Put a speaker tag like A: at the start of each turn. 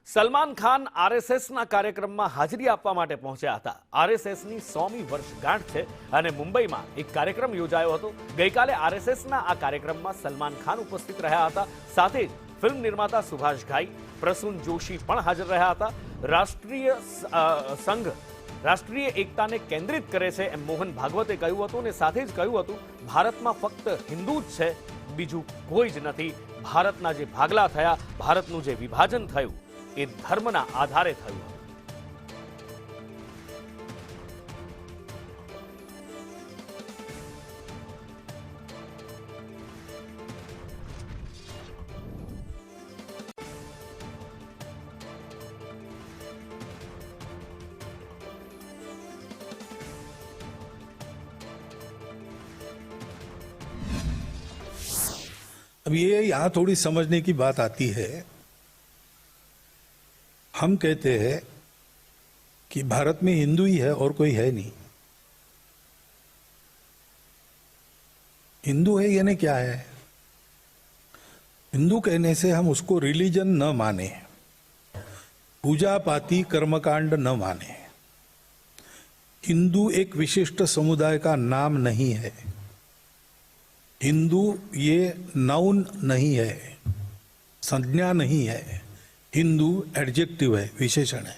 A: સલમાન ખાન આરએસએસના કાર્યક્રમમાં હાજરી આપવા માટે પહોંચ્યા હતા। આરએસએસની 100મી વર્ષગાંઠ છે અને મુંબઈમાં એક કાર્યક્રમ યોજાયો હતો। ગઈકાલે આરએસએસના આ કાર્યક્રમમાં સલમાન ખાન ઉપસ્થિત રહ્યા હતા। સાથે જ ફિલ્મ નિર્માતા સુભાષ ઘાઈ, પ્રસૂન જોશી પણ હાજર રહ્યા હતા। રાષ્ટ્રીય સંઘ રાષ્ટ્રીય એકતાને કેન્દ્રિત કરે છે એમ મોહન ભાગવતે કહ્યું હતું અને સાથે જ કહ્યું હતું ભારતમાં ફક્ત હિન્દુ જ છે, બીજું કોઈ જ નથી। ભારતના જે ભાગલા થયા, ભારતનું જે વિભાજન થયું એ ધર્મના આધારે થયું।
B: अब ये यहाँ थोड़ी समझने की बात आती है। हम कहते हैं कि भारत में हिंदू ही है और कोई है नहीं। हिंदू है यानी क्या है? हिंदू कहने से हम उसको रिलीजन न माने, पूजा पाती कर्मकांड न माने। हिंदू एक विशिष्ट समुदाय का नाम नहीं है। हिंदू ये नाउन नहीं है, संज्ञा नहीं है। हिंदू एडजेक्टिव है, विशेषण है।